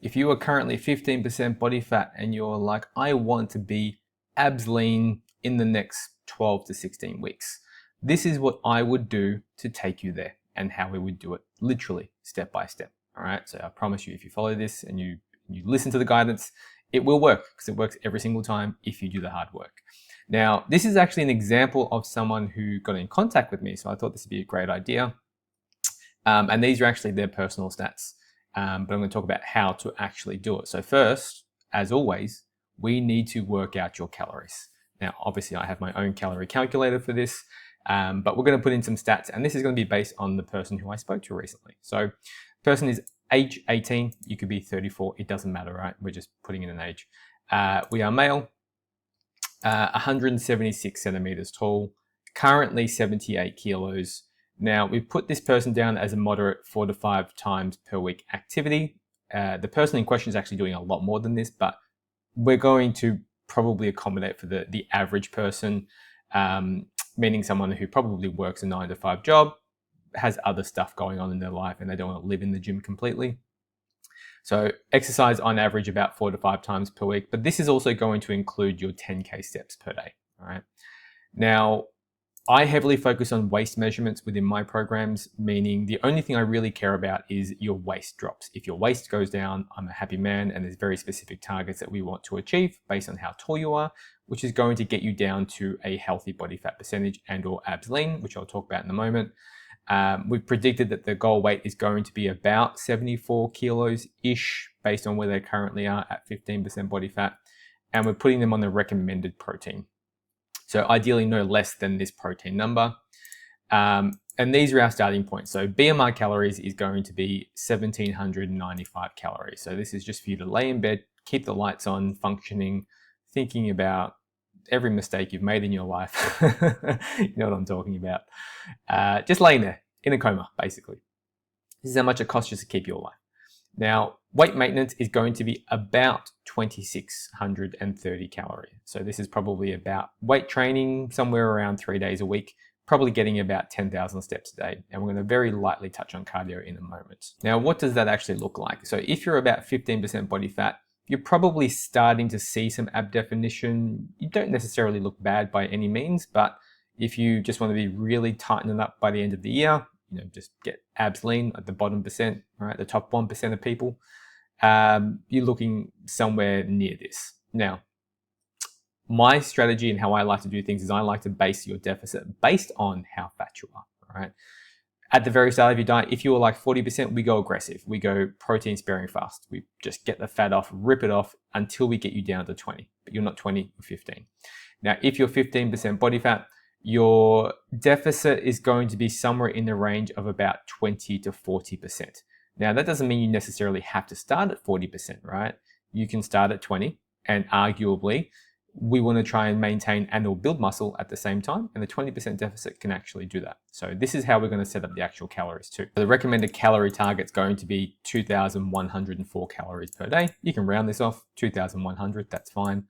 If you are currently 15% body fat and you're like, I want to be abs lean in the next 12 to 16 weeks, this is what I would do to take you there and how we would do it literally step by step. All right. So I promise you, if you follow this and you listen to the guidance, it will work because it works every single time if you do the hard work. Now, this is actually an example of someone who got in contact with me. So I thought this would be a great idea. And these are actually their personal stats. But I'm going to talk about how to actually do it. So first, as always, we need to work out your calories. Now, obviously, I have my own calorie calculator for this, but we're going to put in some stats, and this is going to be based on the person who I spoke to recently. So person is age 18, you could be 34, it doesn't matter, right? We're just putting in an age. We are male, 176 centimeters tall, currently 78 kilos. Now, we've put this person down as a moderate 4 to 5 times per week activity. The person in question is actually doing a lot more than this, but we're going to probably accommodate for the average person, meaning someone who probably works a 9 to 5 job, has other stuff going on in their life, and they don't want to live in the gym completely. So exercise on average about 4 to 5 times per week, but this is also going to include your 10K steps per day. All right. Now, I heavily focus on waist measurements within my programs, meaning the only thing I really care about is your waist drops. If your waist goes down, I'm a happy man, and there's very specific targets that we want to achieve based on how tall you are, which is going to get you down to a healthy body fat percentage and or abs lean, which I'll talk about in a moment. We've predicted that the goal weight is going to be about 74 kilos-ish based on where they currently are at 15% body fat, and we're putting them on the recommended protein. So ideally no less than this protein number. And these are our starting points. So BMR calories is going to be 1,795 calories. So this is just for you to lay in bed, keep the lights on, functioning, thinking about every mistake you've made in your life. You know what I'm talking about. Just laying there in a coma, basically. This is how much it costs just to keep you alive. Now, weight maintenance is going to be about 2,630 calories. So this is probably about weight training somewhere around 3 days a week, probably getting about 10,000 steps a day. And we're going to very lightly touch on cardio in a moment. Now, what does that actually look like? So if you're about 15% body fat, you're probably starting to see some ab definition. You don't necessarily look bad by any means, but if you just want to be really tightening up by the end of the year, just get abs lean at the bottom percent, right? The top 1% of people, you're looking somewhere near this. Now, my strategy and how I like to do things is I like to base your deficit based on how fat you are, right? At the very start of your diet, if you were like 40%, we go aggressive. We go protein sparing fast. We just get the fat off, rip it off until we get you down to 20. But you're not 20, you're 15. Now, if you're 15% body fat, your deficit is going to be somewhere in the range of about 20 to 40%. Now, that doesn't mean you necessarily have to start at 40%, right? You can start at 20, and arguably, we want to try and maintain and or build muscle at the same time, and the 20% deficit can actually do that. So this is how we're going to set up the actual calories too. So the recommended calorie target is going to be 2,104 calories per day. You can round this off, 2,100, that's fine.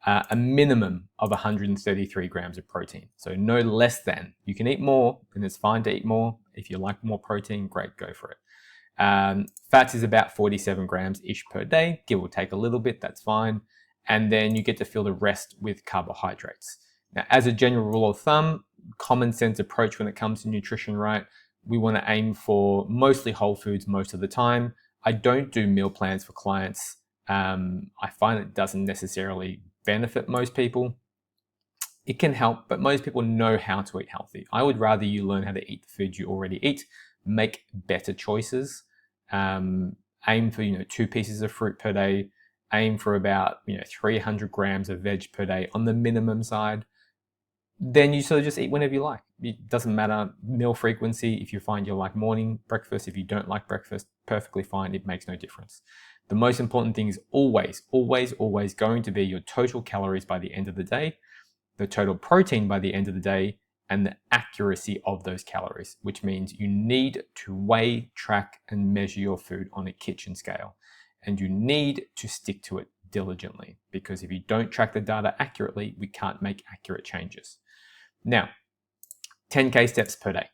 A minimum of 133 grams of protein. So no less than. You can eat more, and it's fine to eat more. If you like more protein, great, go for it. Fats is about 47 grams-ish per day, give or take a little bit, that's fine. And then you get to fill the rest with carbohydrates. Now, as a general rule of thumb, common sense approach when it comes to nutrition, right? We want to aim for mostly whole foods most of the time. I don't do meal plans for clients. I find it doesn't necessarily benefit most people. It can help, but most people know how to eat healthy. I would rather you learn how to eat the food you already eat, make better choices, aim for 2 pieces of fruit per day, aim for about 300 grams of veg per day on the minimum side. Then you sort of just eat whenever you like. It doesn't matter meal frequency. If you find you like morning breakfast, if you don't like breakfast, perfectly fine. It makes no difference. The most important thing is always, always, always going to be your total calories by the end of the day, the total protein by the end of the day, and the accuracy of those calories, which means you need to weigh, track, and measure your food on a kitchen scale. And you need to stick to it diligently, because if you don't track the data accurately, we can't make accurate changes. Now, 10K steps per day.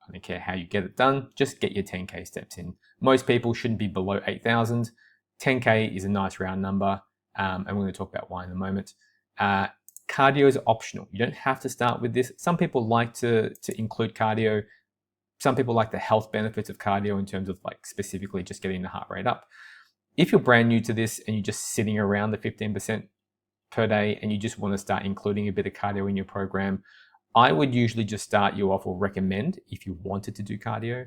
I don't care how you get it done, just get your 10K steps in. Most people shouldn't be below 8,000. 10K is a nice round number, and we're going to talk about why in a moment. Cardio is optional. You don't have to start with this. Some people like to include cardio. Some people like the health benefits of cardio in terms of like specifically just getting the heart rate up. If you're brand new to this and you're just sitting around the 15% per day and you just want to start including a bit of cardio in your program, I would usually just start you off, or recommend, if you wanted to do cardio,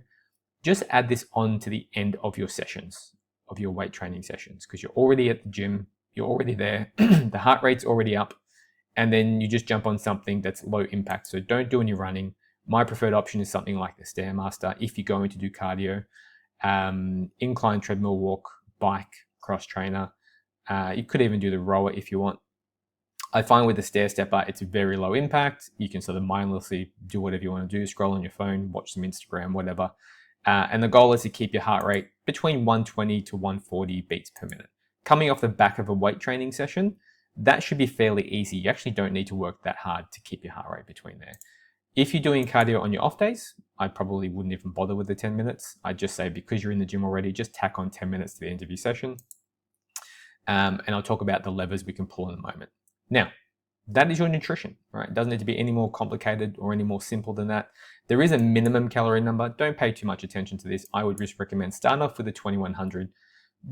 just add this on to the end of your sessions, of your weight training sessions, because you're already at the gym, you're already there, the heart rate's already up, and then you just jump on something that's low impact. So don't do any running. My preferred option is something like the Stairmaster if you're going to do cardio, incline treadmill walk, bike, cross trainer. You could even do the rower if you want. I find with the stair stepper, it's very low impact. You can sort of mindlessly do whatever you want to do, scroll on your phone, watch some Instagram, whatever. And the goal is to keep your heart rate between 120 to 140 beats per minute. Coming off the back of a weight training session, that should be fairly easy. You actually don't need to work that hard to keep your heart rate between there. If you're doing cardio on your off days, I probably wouldn't even bother with the 10 minutes. I'd just say, because you're in the gym already, just tack on 10 minutes to the end of your session. And I'll talk about the levers we can pull in a moment. Now, that is your nutrition, right? It doesn't need to be any more complicated or any more simple than that. There is a minimum calorie number. Don't pay too much attention to this. I would just recommend starting off with a 2100.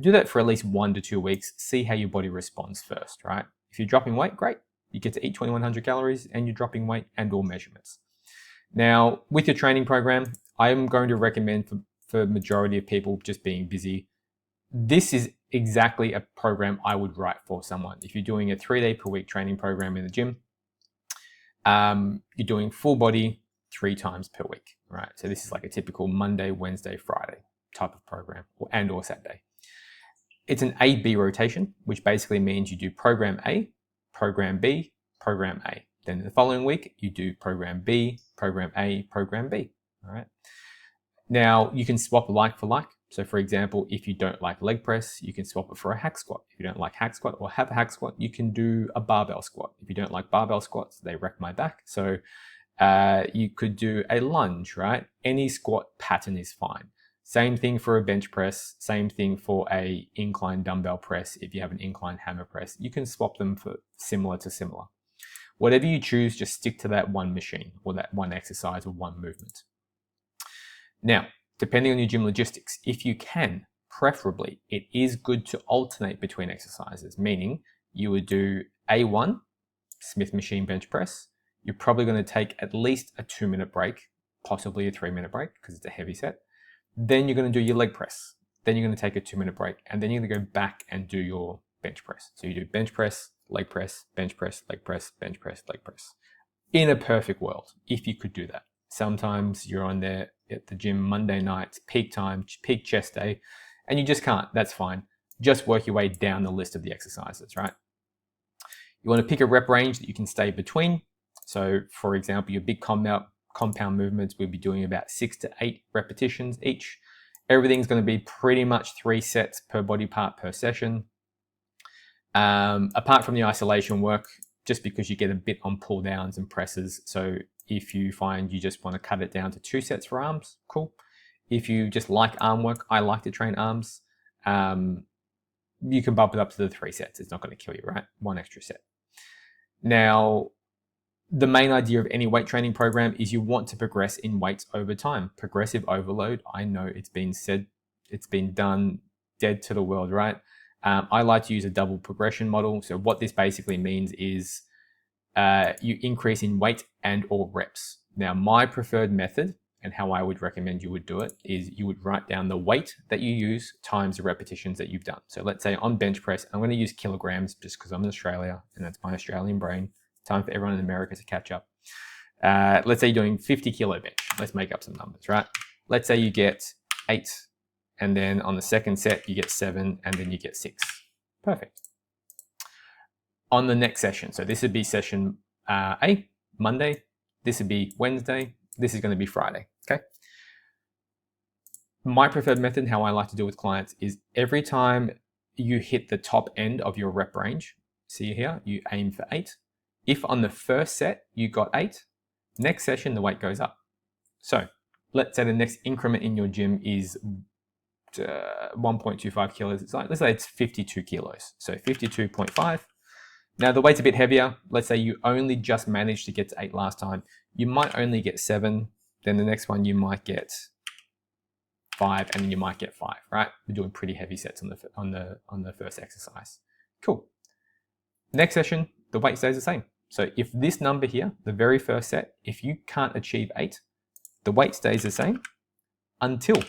Do that for at least 1 to 2 weeks. See how your body responds first, right? If you're dropping weight, great. You get to eat 2100 calories and you're dropping weight and all measurements. Now, with your training program, I am going to recommend for majority of people just being busy, this is exactly a program I would write for someone. If you're doing a 3-day per week training program in the gym, you're doing full body 3 times per week, right? So this is like a typical Monday, Wednesday, Friday type of program, or Saturday. It's an A-B rotation, which basically means you do program A, program B, program A. Then the following week, you do program B, program A, program B, all right? Now, you can swap like for like. So for example, if you don't like leg press, you can swap it for a hack squat. If you don't like hack squat or have a hack squat, you can do a barbell squat. If you don't like barbell squats, they wreck my back. So you could do a lunge, right? Any squat pattern is fine. Same thing for a bench press, same thing for a incline dumbbell press. If you have an incline hammer press, you can swap them for similar to similar. Whatever you choose, just stick to that one machine or that one exercise or one movement. Now, depending on your gym logistics, if you can, preferably, it is good to alternate between exercises, meaning you would do A1, Smith machine bench press. You're probably going to take at least a 2-minute break, possibly a 3-minute break because it's a heavy set. Then you're going to do your leg press. Then you're going to take a 2-minute break, and then you're going to go back and do your bench press. So you do bench press, leg press, bench press, leg press, bench press, leg press. In a perfect world, if you could do that. Sometimes you're on there at the gym Monday night, peak time, peak chest day, and you just can't. That's fine. Just work your way down the list of the exercises, right? You want to pick a rep range that you can stay between. So for example, your big compound movements, we'll be doing about 6 to 8 repetitions each. Everything's going to be pretty much 3 sets per body part per session. Apart from the isolation work, just because you get a bit on pull downs and presses. So if you find you just want to cut it down to 2 sets for arms, cool. If you just like arm work, I like to train arms. You can bump it up to the 3 sets. It's not going to kill you, right? 1 extra set. Now, the main idea of any weight training program is you want to progress in weights over time. Progressive overload, I know it's been said, it's been done, dead to the world, right? I like to use a double progression model. So what this basically means is you increase in weight and or reps. Now, my preferred method and how I would recommend you would do it is you would write down the weight that you use times the repetitions that you've done. So let's say on bench press, I'm going to use kilograms just because I'm in Australia and that's my Australian brain. Time for everyone in America to catch up. Let's say you're doing 50 kilo bench. Let's make up some numbers, right? Let's say you get 8, and then on the second set, you get 7, and then you get 6. Perfect. On the next session, so this would be session A, Monday. This would be Wednesday. This is going to be Friday, okay? My preferred method, how I like to do with clients, is every time you hit the top end of your rep range, see here, you aim for 8. If on the first set you got 8, next session the weight goes up. So let's say the next increment in your gym is 1.25 kilos. It's like, let's say it's 52 kilos. So 52.5. Now the weight's a bit heavier. Let's say you only just managed to get to 8 last time. You might only get 7. Then the next one you might get 5, and then you might get 5. Right? We're doing pretty heavy sets on the first exercise. Cool. Next session, the weight stays the same. So if this number here, the very first set, if you can't achieve 8, the weight stays the same until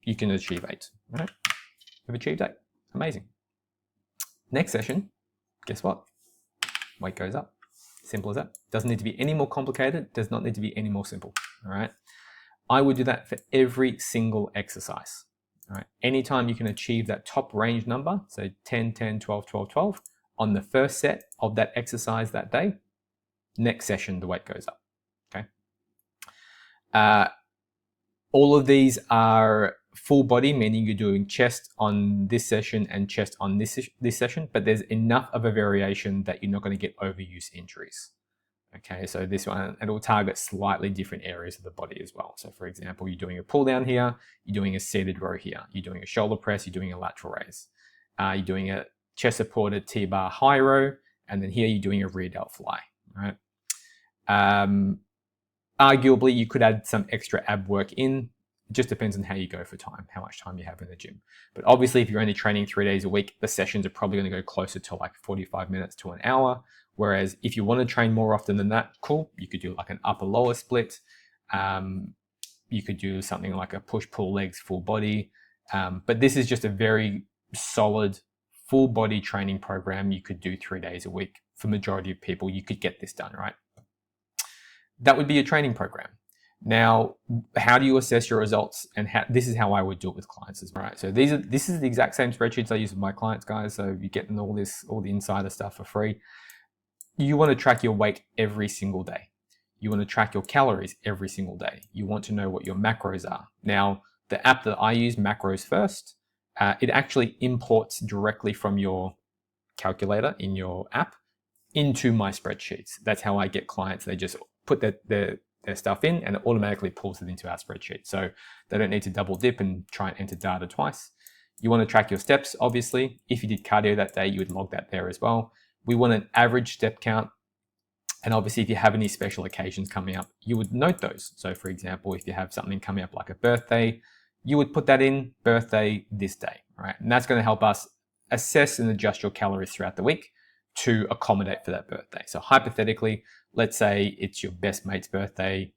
you can achieve 8. Right? You've achieved 8. Amazing. Next session, guess what? Weight goes up. Simple as that. Doesn't need to be any more complicated. Does not need to be any more simple. All right. I would do that for every single exercise. All right. Anytime you can achieve that top range number, so 10, 10, 12, 12, 12, on the first set of that exercise that day, next session, the weight goes up. Okay. All of these are full body, meaning you're doing chest on this session and chest on this session, but there's enough of a variation that you're not going to get overuse injuries. Okay, so this one, it will target slightly different areas of the body as well. So for example, you're doing a pull down here, you're doing a seated row here, you're doing a shoulder press, you're doing a lateral raise, you're doing a chest supported T-bar high row, and then here you're doing a rear delt fly, right? Arguably, you could add some extra ab work in. It just depends on how you go for time, how much time you have in the gym. But obviously, if you're only training 3 days a week, the sessions are probably going to go closer to like 45 minutes to an hour. Whereas if you want to train more often than that, cool, you could do like an upper lower split. You could do something like a push pull legs full body. But this is just a very solid full body training program you could do 3 days a week. For majority of people, you could get this done, right? That would be a training program. Now, how do you assess your results? And this is how I would do it with clients as well. Right? So this is the exact same spreadsheets I use with my clients, guys. So you're getting all the insider stuff for free. You want to track your weight every single day. You want to track your calories every single day. You want to know what your macros are. Now, the app that I use, Macros First, it actually imports directly from your calculator in your app into my spreadsheets. That's how I get clients. They just put their stuff in and it automatically pulls it into our spreadsheet. So they don't need to double dip and try and enter data twice. You want to track your steps, obviously. If you did cardio that day, you would log that there as well. We want an average step count. And obviously, if you have any special occasions coming up, you would note those. So for example, if you have something coming up like a birthday, you would put that in birthday this day, right? And that's going to help us assess and adjust your calories throughout the week to accommodate for that birthday. So hypothetically, let's say it's your best mate's birthday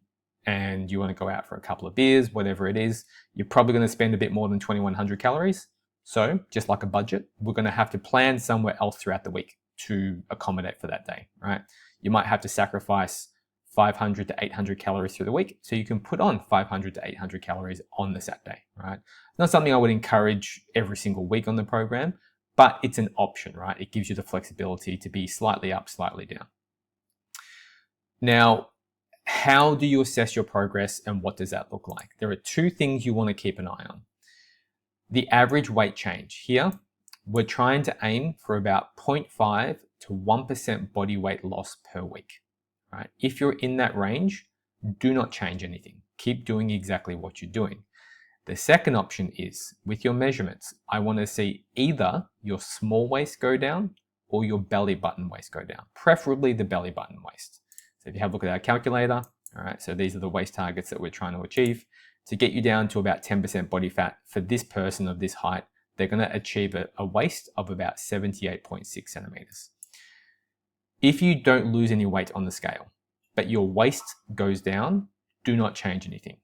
and you want to go out for a couple of beers, whatever it is, you're probably going to spend a bit more than 2,100 calories. So just like a budget, we're going to have to plan somewhere else throughout the week to accommodate for that day, right? You might have to sacrifice 500 to 800 calories through the week, so you can put on 500 to 800 calories on the Saturday, right? Not something I would encourage every single week on the program, but it's an option, right? It gives you the flexibility to be slightly up, slightly down. Now, how do you assess your progress and what does that look like? There are two things you want to keep an eye on. The average weight change. Here, we're trying to aim for about 0.5 to 1% body weight loss per week, right? If you're in that range, do not change anything. Keep doing exactly what you're doing. The second option is, with your measurements, I want to see either your small waist go down or your belly button waist go down, preferably the belly button waist. So if you have a look at our calculator, all right, so these are the waist targets that we're trying to achieve. To get you down to about 10% body fat for this person of this height, they're going to achieve a waist of about 78.6 centimeters. If you don't lose any weight on the scale, but your waist goes down, do not change anything.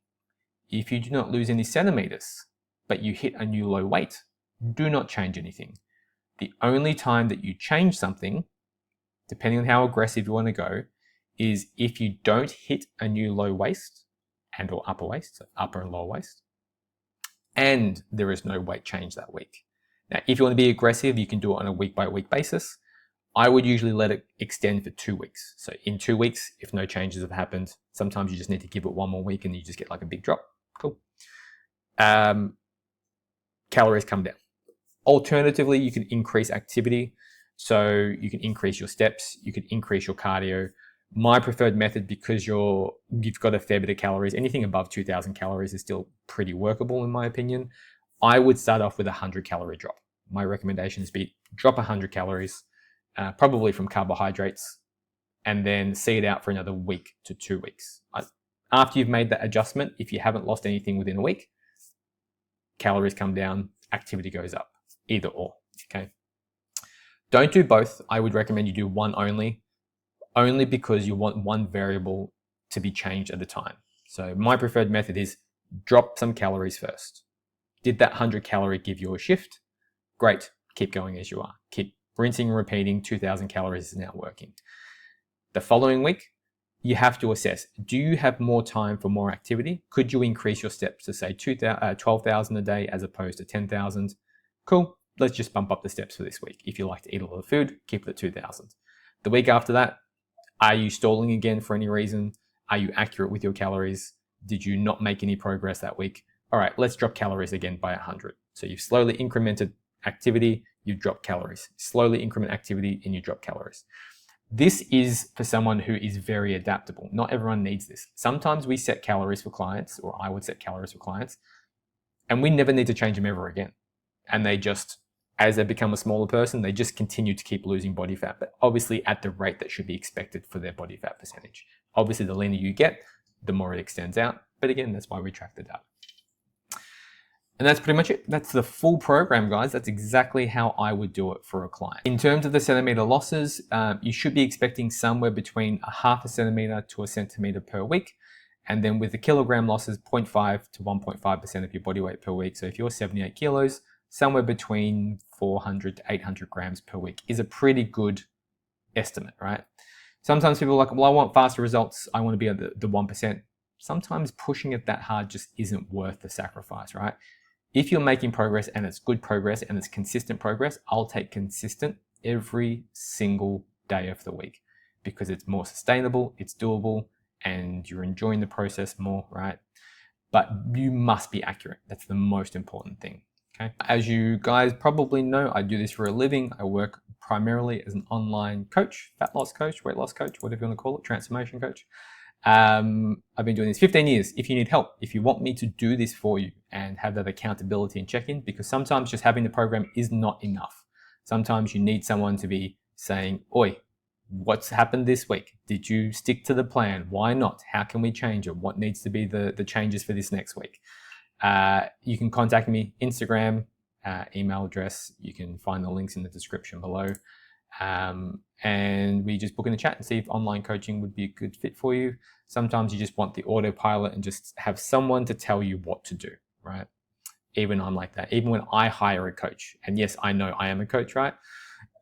If you do not lose any centimeters, but you hit a new low weight, do not change anything. The only time that you change something, depending on how aggressive you want to go, is if you don't hit a new low waist and or upper waist, so upper and lower waist, and there is no weight change that week. Now, if you want to be aggressive, you can do it on a week by week basis. I would usually let it extend for 2 weeks. So in 2 weeks, if no changes have happened, sometimes you just need to give it one more week and you just get like a big drop. Cool. Calories come down. Alternatively, you can increase activity. So you can increase your steps, you can increase your cardio. My preferred method, because you've got a fair bit of calories, anything above 2,000 calories is still pretty workable in my opinion. I would start off with a 100-calorie drop. My recommendation is drop 100 calories, probably from carbohydrates, and then see it out for another week to 2 weeks. After you've made that adjustment, if you haven't lost anything within a week, calories come down, activity goes up, either or, okay? Don't do both. I would recommend you do one only because you want one variable to be changed at a time. So my preferred method is drop some calories first. Did that 100-calorie give you a shift? Great, keep going as you are. Keep rinsing and repeating. 2,000 calories is now working. The following week, you have to assess, do you have more time for more activity? Could you increase your steps to say 12,000 a day as opposed to 10,000? Cool, let's just bump up the steps for this week. If you like to eat a lot of food, keep it at 2,000. The week after that, are you stalling again for any reason? Are you accurate with your calories? Did you not make any progress that week? All right, let's drop calories again by 100. So you've slowly incremented activity, you drop calories. Slowly increment activity and you drop calories. This is for someone who is very adaptable. Not everyone needs this. Sometimes we set calories for clients, or I would set calories for clients, and we never need to change them ever again. And they just, as they become a smaller person, they just continue to keep losing body fat, but obviously at the rate that should be expected for their body fat percentage. Obviously, the leaner you get, the more it extends out. But again, that's why we track the data. And that's pretty much it. That's the full program, guys. That's exactly how I would do it for a client. In terms of the centimeter losses, you should be expecting somewhere between a half a centimeter to a centimeter per week. And then with the kilogram losses, 0.5 to 1.5% of your body weight per week. So if you're 78 kilos, somewhere between 400 to 800 grams per week is a pretty good estimate, right? Sometimes people are like, well, I want faster results. I want to be at the 1%. Sometimes pushing it that hard just isn't worth the sacrifice, right? If you're making progress and it's good progress and it's consistent progress, I'll take consistent every single day of the week because it's more sustainable, it's doable, and you're enjoying the process more, right? But you must be accurate. That's the most important thing, okay? As you guys probably know, I do this for a living. I work primarily as an online coach, fat loss coach, weight loss coach, whatever you want to call it, transformation coach. I've been doing this 15 years. If you need help, if you want me to do this for you and have that accountability and check-in, because sometimes just having the program is not enough. Sometimes you need someone to be saying, oi, what's happened this week? Did you stick to the plan? Why not? How can we change it? What needs to be the changes for this next week? You can contact me, Instagram, email address. You can find the links in the description below. And we just book in a chat and see if online coaching would be a good fit for you. Sometimes you just want the autopilot and just have someone to tell you what to do, right? Even I'm like that. Even when I hire a coach, and yes, I know I am a coach, right?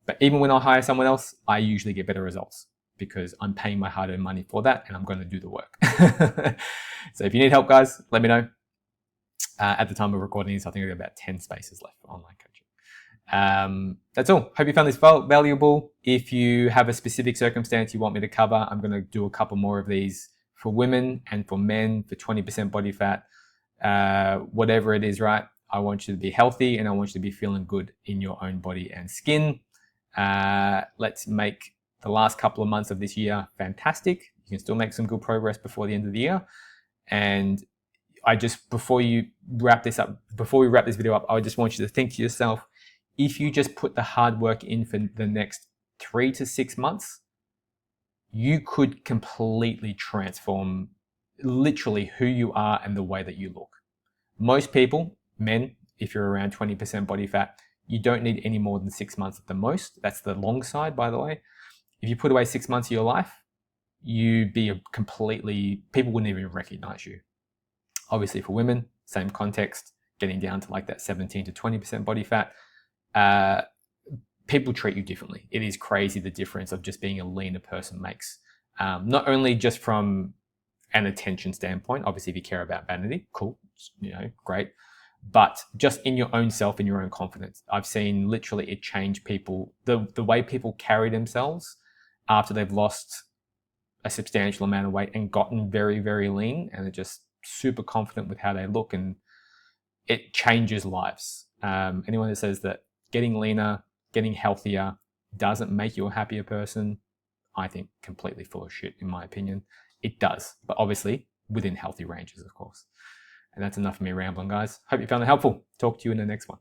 But even when I hire someone else, I usually get better results because I'm paying my hard-earned money for that and I'm going to do the work. So if you need help, guys, let me know. At the time of recording this, I think I've got about 10 spaces left for online coaching. That's all. Hope you found this valuable. If you have a specific circumstance you want me to cover, I'm going to do a couple more of these for women and for men for 20% body fat. Whatever it is, right? I want you to be healthy and I want you to be feeling good in your own body and skin. Let's make the last couple of months of this year fantastic. You can still make some good progress before the end of the year. And before we wrap this video up, I just want you to think to yourself, if you just put the hard work in for the next 3 to 6 months, you could completely transform literally who you are and the way that you look. Most people, men, if you're around 20% body fat, you don't need any more than 6 months at the most. That's the long side, by the way. If you put away 6 months of your life, people wouldn't even recognize you. Obviously for women, same context, getting down to like that 17 to 20% body fat, people treat you differently. It is crazy the difference of just being a leaner person makes. Not only just from an attention standpoint, obviously if you care about vanity, cool, great. But just in your own self, in your own confidence. I've seen literally it change people, the way people carry themselves after they've lost a substantial amount of weight and gotten very, very lean, and they're just super confident with how they look, and it changes lives. Anyone that says that getting leaner, getting healthier doesn't make you a happier person, I think completely full of shit, in my opinion. It does, but obviously within healthy ranges, of course. And that's enough of me rambling, guys. Hope you found it helpful. Talk to you in the next one.